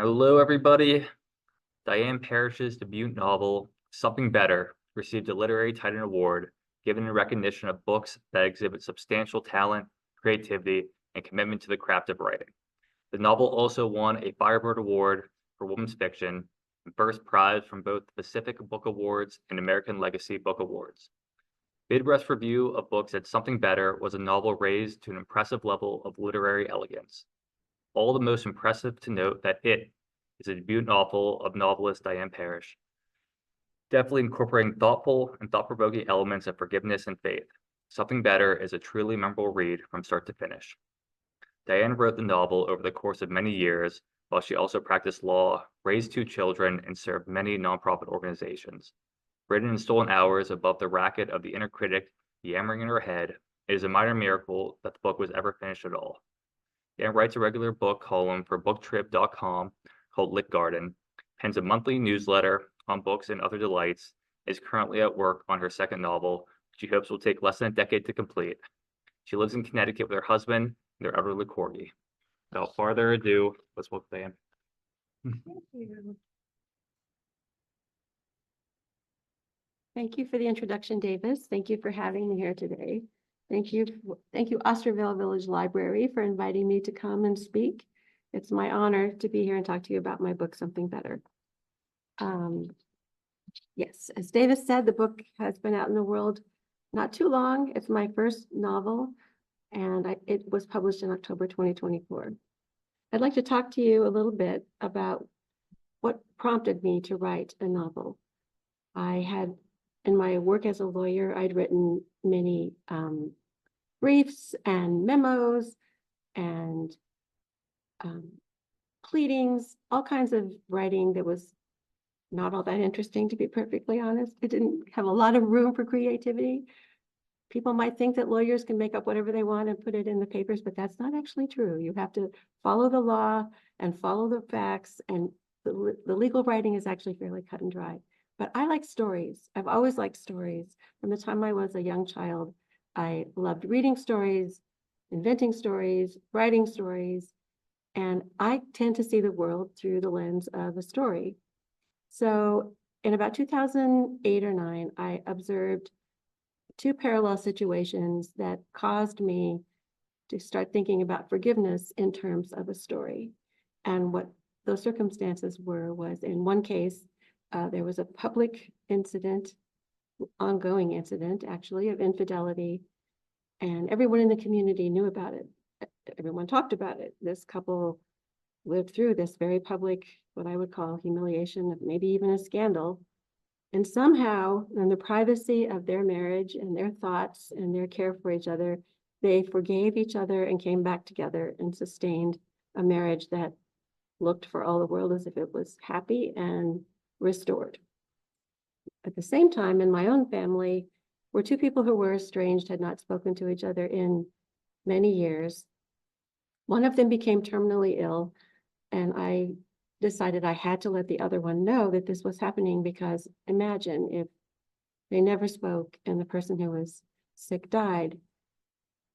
Hello, everybody. Diane Parrish's debut novel, Something Better, received a Literary Titan Award, given in recognition of books that exhibit substantial talent, creativity, and commitment to the craft of writing. The novel also won a Firebird Award for Women's Fiction and first prize from both the Pacific Book Awards and American Legacy Book Awards. Midwest review of books at Something Better was a novel raised to an impressive level of literary elegance. All the most impressive to note that it is a debut novel of novelist Diane Parrish, definitely incorporating thoughtful and thought-provoking elements of forgiveness and faith. Something Better is a truly memorable read from start to finish. Diane wrote the novel over the course of many years, while she also practiced law, raised 2 children, and served many nonprofit organizations. Written in stolen hours above the racket of the inner critic yammering in her head, it is a minor miracle that the book was ever finished at all. Dan writes a regular book column for booktrip.com called Lit Garden, pens a monthly newsletter on books and other delights, is currently at work on her second novel, which she hopes will take less than a decade to complete. She lives in Connecticut with her husband and their elderly corgi. Without farther ado, let's welcome Dan. Thank you. Thank you for the introduction, Davis. Thank you for having me here today. Thank you, Osterville Village Library, for inviting me to come and speak. It's my honor to be here and talk to you about my book, Something Better. Yes, as Davis said, the book has been out in the world not too long. It's my first novel, and it was published in October 2024. I'd like to talk to you a little bit about what prompted me to write a novel. In my work as a lawyer, I'd written many briefs and memos and pleadings, all kinds of writing that was not all that interesting, to be perfectly honest. It didn't have a lot of room for creativity. People might think that lawyers can make up whatever they want and put it in the papers, but that's not actually true. You have to follow the law and follow the facts, and the legal writing is actually fairly cut and dry. But I like stories. I've always liked stories. From the time I was a young child, I loved reading stories, inventing stories, writing stories, and I tend to see the world through the lens of a story. So in about 2008 or 9, I observed 2 parallel situations that caused me to start thinking about forgiveness in terms of a story. And what those circumstances was in one case, there was a public incident, ongoing incident actually, of infidelity, and everyone in the community knew about it. Everyone talked about it. This couple lived through this very public, what I would call humiliation, maybe even a scandal. And somehow, in the privacy of their marriage and their thoughts and their care for each other, they forgave each other and came back together and sustained a marriage that looked for all the world as if it was happy and restored. At the same time, in my own family, were 2 people who were estranged, had not spoken to each other in many years. One of them became terminally ill, and I decided I had to let the other one know that this was happening, because imagine if they never spoke and the person who was sick died.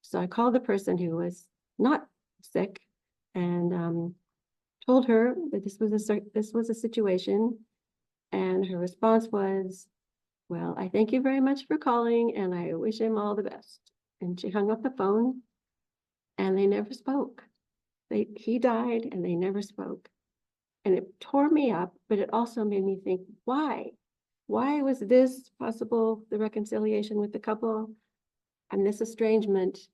So I called the person who was not sick and told her that this was a situation. And her response was, "Well, I thank you very much for calling, and I wish him all the best." And she hung up the phone, and they never spoke. He died, and they never spoke. And it tore me up, but it also made me think, why? Why was this possible, the reconciliation with the couple, and this estrangement,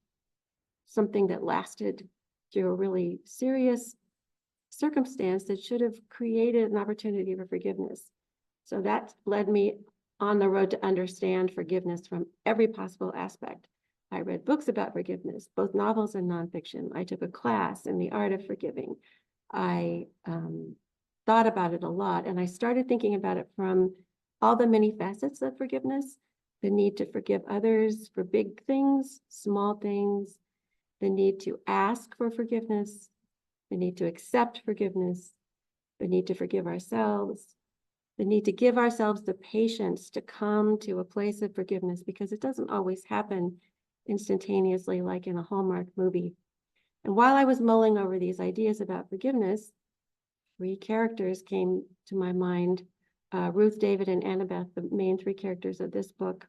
something that lasted through a really serious circumstance that should have created an opportunity for forgiveness? So that led me on the road to understand forgiveness from every possible aspect. I read books about forgiveness, both novels and nonfiction. I took a class in the art of forgiving. I thought about it a lot, and I started thinking about it from all the many facets of forgiveness: the need to forgive others for big things, small things, the need to ask for forgiveness, the need to accept forgiveness, the need to forgive ourselves, the need to give ourselves the patience to come to a place of forgiveness, because it doesn't always happen instantaneously like in a Hallmark movie. And while I was mulling over these ideas about forgiveness, three characters came to my mind, Ruth, David, and Annabeth, the main three characters of this book.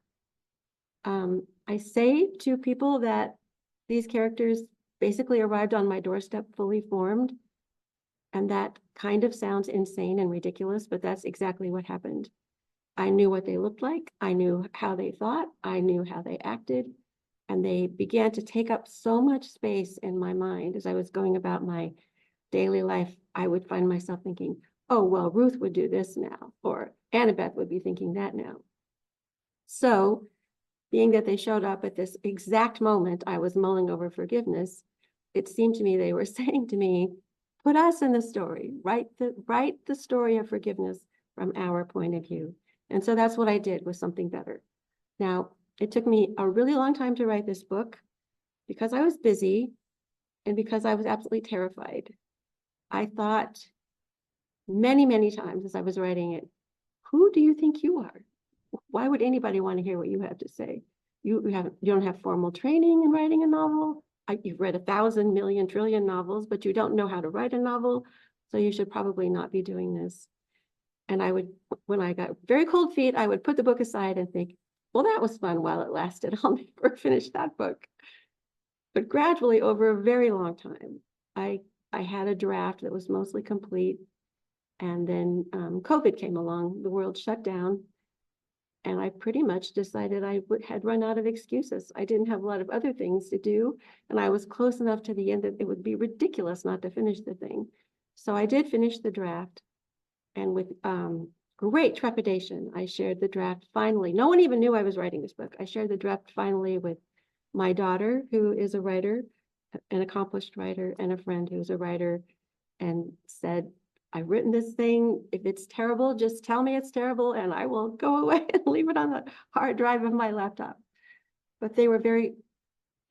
I say to people that these characters basically arrived on my doorstep fully formed, and that kind of sounds insane and ridiculous, but that's exactly what happened. I knew what they looked like, I knew how they thought, I knew how they acted, and they began to take up so much space in my mind as I was going about my daily life. I would find myself thinking, oh, well, Ruth would do this now, or Annabeth would be thinking that now. So, being that they showed up at this exact moment I was mulling over forgiveness, it seemed to me they were saying to me, put us in the story, write the story of forgiveness from our point of view. And so that's what I did with Something Better. Now, it took me a really long time to write this book because I was busy and because I was absolutely terrified. I thought many, many times as I was writing it, who do you think you are? Why would anybody want to hear what you have to say? You don't have formal training in writing a novel. You've read 1,000 million trillion novels, but you don't know how to write a novel. So you should probably not be doing this. And I would, when I got very cold feet, I would put the book aside and think, well, that was fun while it lasted. I'll never finish that book. But gradually, over a very long time, I had a draft that was mostly complete. And then COVID came along, the world shut down. And I pretty much decided I had run out of excuses. I didn't have a lot of other things to do. And I was close enough to the end that it would be ridiculous not to finish the thing. So I did finish the draft. And with great trepidation, I shared the draft finally. No one even knew I was writing this book. I shared the draft finally with my daughter, who is a writer, an accomplished writer, and a friend who's a writer, and said, I've written this thing. If it's terrible, just tell me it's terrible and I will go away and leave it on the hard drive of my laptop. But they were very,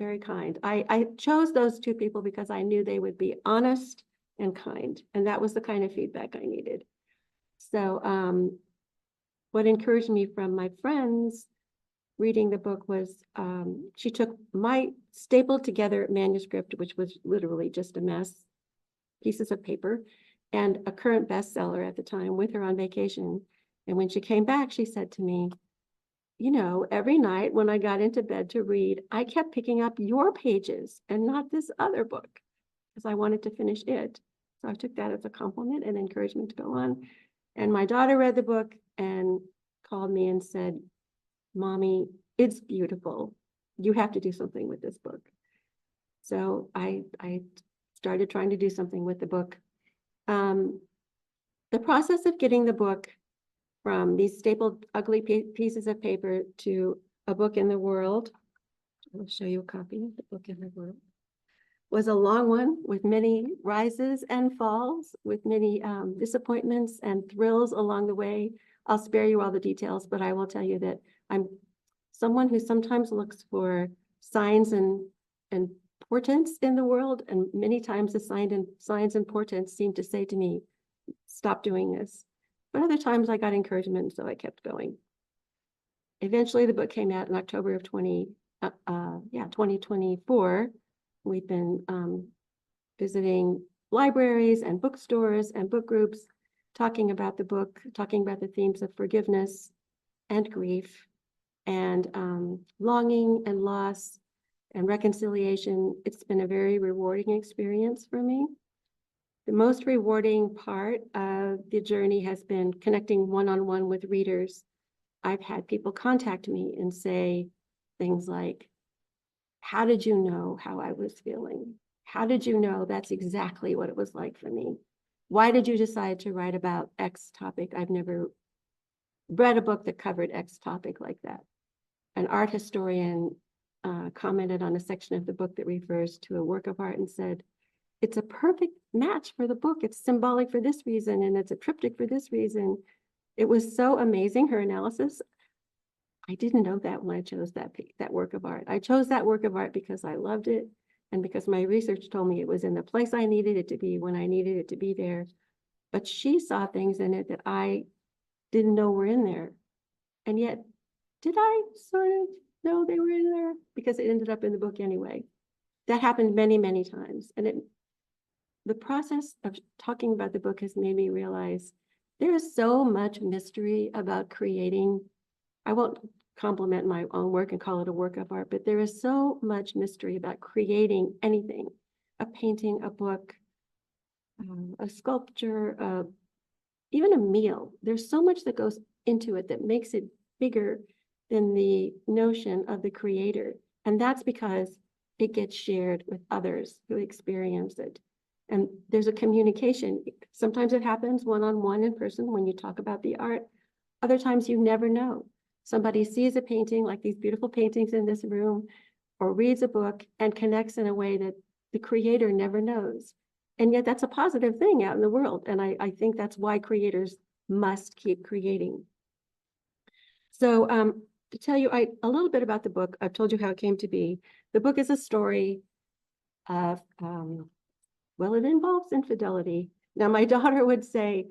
very kind. I chose those two people because I knew they would be honest and kind. And that was the kind of feedback I needed. So what encouraged me from my friends reading the book was she took my stapled together manuscript, which was literally just a mess, pieces of paper, and a current bestseller at the time with her on vacation. And when she came back, she said to me, you know, every night when I got into bed to read, I kept picking up your pages and not this other book because I wanted to finish it. So I took that as a compliment and encouragement to go on. And my daughter read the book and called me and said, Mommy, it's beautiful. You have to do something with this book. So I started trying to do something with the book. The process of getting the book from these stapled ugly pieces of paper to a book in the world, I'll show you a copy of the book in the world, was a long one with many rises and falls, with many disappointments and thrills along the way. I'll spare you all the details, but I will tell you that I'm someone who sometimes looks for signs and portents in the world, and many times the signs and portents seem to say to me, stop doing this. But other times I got encouragement, so I kept going. Eventually, the book came out in October of 2024. We've been visiting libraries and bookstores and book groups, talking about the book, talking about the themes of forgiveness and grief and longing and loss and reconciliation. It's been a very rewarding experience for me. The most rewarding part of the journey has been connecting one-on-one with readers. I've had people contact me and say things like, how did you know how I was feeling? How did you know that's exactly what it was like for me? Why did you decide to write about X topic? I've never read a book that covered X topic like that. An art historian commented on a section of the book that refers to a work of art and said, it's a perfect match for the book. It's symbolic for this reason, and it's a triptych for this reason. It was so amazing, her analysis. I didn't know that when I chose that work of art. I chose that work of art because I loved it and because my research told me it was in the place I needed it to be when I needed it to be there. But she saw things in it that I didn't know were in there. And yet, did I sort of know they were in there? Because it ended up in the book anyway. That happened many, many times. And it the process of talking about the book has made me realize there is so much mystery about creating. I won't compliment my own work and call it a work of art, but there is so much mystery about creating anything, a painting, a book, a sculpture, even a meal. There's so much that goes into it that makes it bigger than the notion of the creator. And that's because it gets shared with others who experience it. And there's a communication. Sometimes it happens one-on-one in person when you talk about the art. Other times you never know. Somebody sees a painting like these beautiful paintings in this room, or reads a book and connects in a way that the creator never knows. And yet that's a positive thing out in the world. And I think that's why creators must keep creating. So to tell you a little bit about the book, I've told you how it came to be. The book is a story of, well, it involves infidelity. Now, my daughter would say,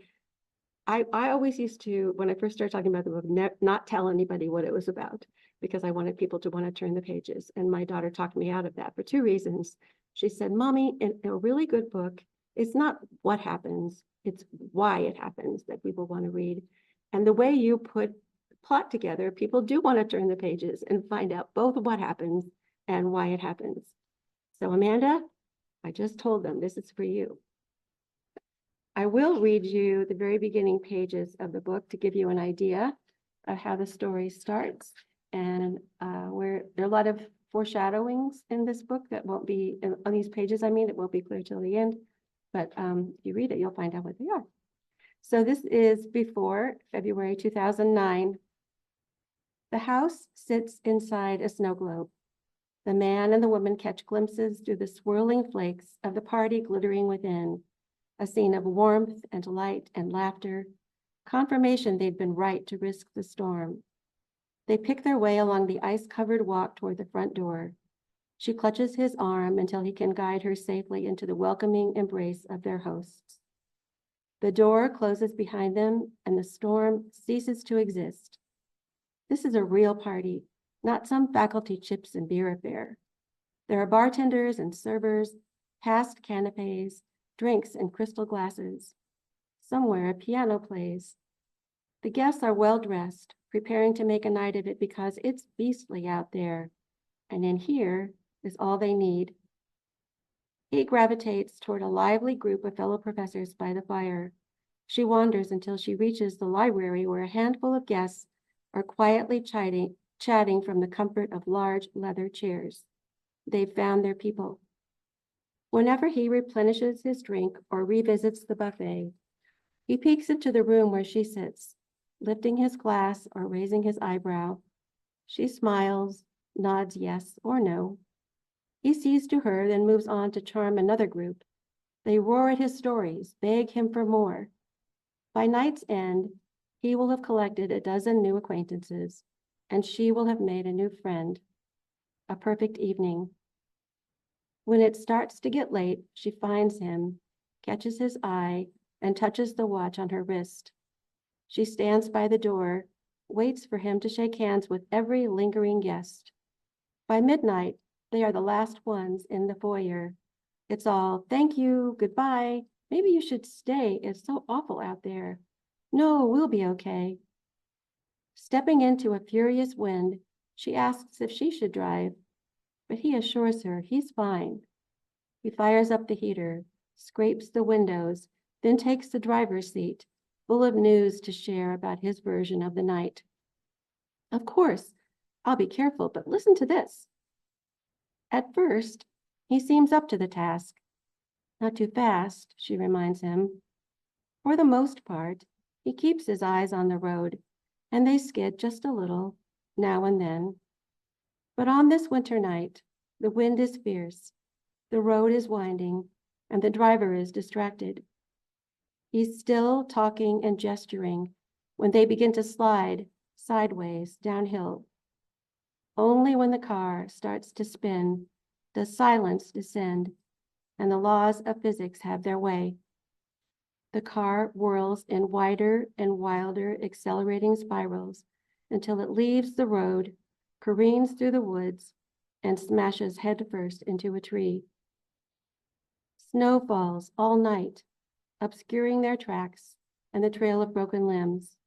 I always used to, when I first started talking about the book, not tell anybody what it was about, because I wanted people to want to turn the pages. And my daughter talked me out of that for two reasons. She said, Mommy, in a really good book, it's not what happens, it's why it happens that people want to read. And the way you put the plot together, people do want to turn the pages and find out both what happens and why it happens. So Amanda, I just told them this is for you. I will read you the very beginning pages of the book to give you an idea of how the story starts. And where there are a lot of foreshadowings in this book that won't be on these pages. I mean, it won't be clear till the end, but if you read it, you'll find out what they are. So this is before February 2009. The house sits inside a snow globe. The man and the woman catch glimpses through the swirling flakes of the party glittering within. A scene of warmth and light and laughter, confirmation they'd been right to risk the storm. They pick their way along the ice-covered walk toward the front door. She clutches his arm until he can guide her safely into the welcoming embrace of their hosts. The door closes behind them and the storm ceases to exist. This is a real party, not some faculty chips and beer affair. There are bartenders and servers, past canapes, drinks in crystal glasses. Somewhere a piano plays. The guests are well dressed, preparing to make a night of it because it's beastly out there. And in here is all they need. He gravitates toward a lively group of fellow professors by the fire. She wanders until she reaches the library where a handful of guests are quietly chatting from the comfort of large leather chairs. They've found their people. Whenever he replenishes his drink or revisits the buffet, he peeks into the room where she sits, lifting his glass or raising his eyebrow. She smiles, nods yes or no. He sees to her, then moves on to charm another group. They roar at his stories, beg him for more. By night's end, he will have collected a dozen new acquaintances, and she will have made a new friend. A perfect evening. When it starts to get late, she finds him, catches his eye, and touches the watch on her wrist. She stands by the door, waits for him to shake hands with every lingering guest. By midnight, they are the last ones in the foyer. It's all, thank you, goodbye, maybe you should stay, it's so awful out there. No, we'll be okay. Stepping into a furious wind, she asks if she should drive, but he assures her he's fine. He fires up the heater, scrapes the windows, then takes the driver's seat, full of news to share about his version of the night. Of course, I'll be careful, but listen to this. At first, he seems up to the task. Not too fast, she reminds him. For the most part, he keeps his eyes on the road, and they skid just a little, now and then. But on this winter night, the wind is fierce, the road is winding, and the driver is distracted. He's still talking and gesturing when they begin to slide sideways downhill. Only when the car starts to spin does silence descend and the laws of physics have their way. The car whirls in wider and wilder accelerating spirals until it leaves the road, careens through the woods, and smashes headfirst into a tree. Snow falls all night, obscuring their tracks and the trail of broken limbs.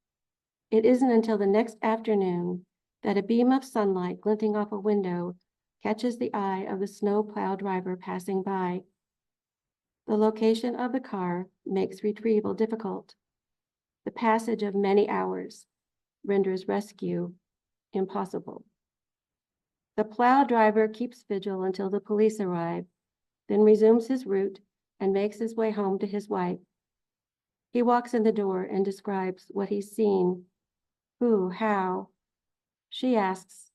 It isn't until the next afternoon that a beam of sunlight glinting off a window catches the eye of the snow plow driver passing by. The location of the car makes retrieval difficult. The passage of many hours renders rescue impossible. The plow driver keeps vigil until the police arrive, then resumes his route and makes his way home to his wife. He walks in the door and describes what he's seen. Who, how? She asks,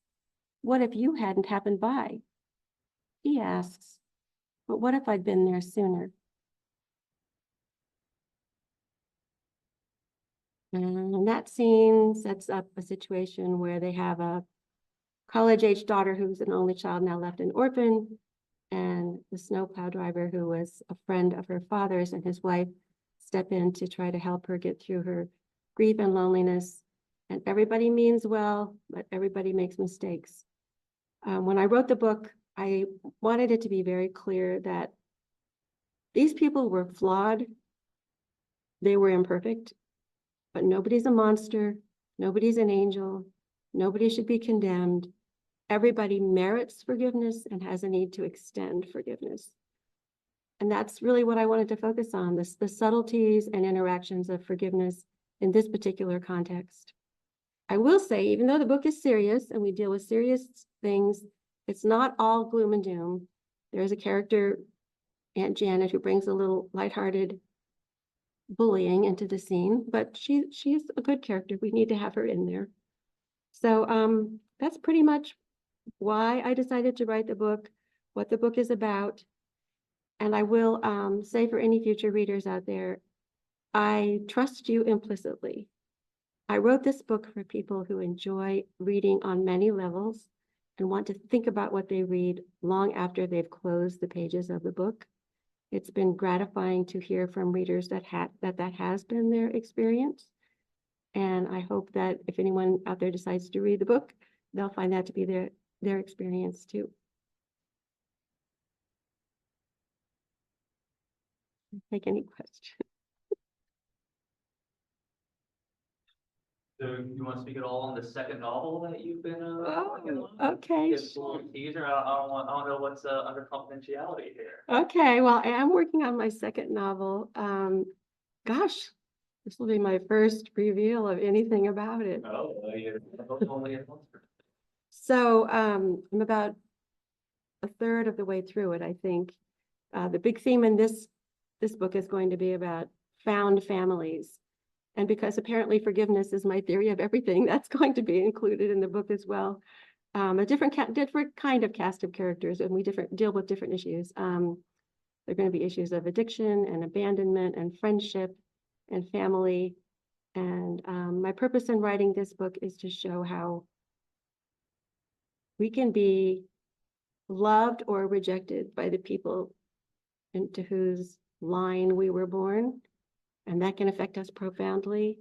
what if you hadn't happened by? He asks, but what if I'd been there sooner? And that scene sets up a situation where they have a college-age daughter who's an only child, now left an orphan, and the snowplow driver, who was a friend of her father's, and his wife step in to try to help her get through her grief and loneliness. And everybody means well, but everybody makes mistakes. When I wrote the book, I wanted it to be very clear that these people were flawed. They were imperfect, but nobody's a monster. Nobody's an angel. Nobody should be condemned. Everybody merits forgiveness and has a need to extend forgiveness. And that's really what I wanted to focus on, the subtleties and interactions of forgiveness in this particular context. I will say, even though the book is serious and we deal with serious things, it's not all gloom and doom. There's a character, Aunt Janet, who brings a little lighthearted bullying into the scene, but she's a good character. We need to have her in there. So that's pretty much why I decided to write the book, what the book is about. And I will say for any future readers out there, I trust you implicitly. I wrote this book for people who enjoy reading on many levels and want to think about what they read long after they've closed the pages of the book. It's been gratifying to hear from readers that has been their experience. And I hope that if anyone out there decides to read the book, they'll find that to be their experience too. Take any question. So you want to speak at all on the second novel that you've been working on? Okay. Give us a little teaser. I don't know what's under confidentiality here. Okay, well, I am working on my second novel. Gosh, this will be my first reveal of anything about it. Oh, you're only a month. So I'm about a third of the way through it, I think. The big theme in this book is going to be about found families. And because apparently forgiveness is my theory of everything, that's going to be included in the book as well. A different kind of cast of characters, and we deal with different issues. There are going to be issues of addiction and abandonment and friendship and family. And my purpose in writing this book is to show how we can be loved or rejected by the people into whose line we were born. And that can affect us profoundly,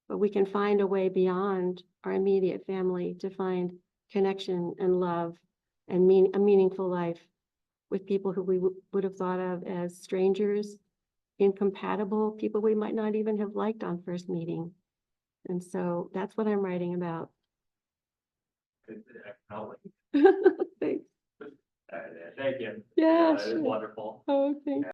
but we can find a way beyond our immediate family to find connection and love and a meaningful life with people who we would have thought of as strangers, incompatible, people we might not even have liked on first meeting. And so that's what I'm writing about. Thanks. Thanks. Thank you. Yeah, It is sure. wonderful. Oh, thank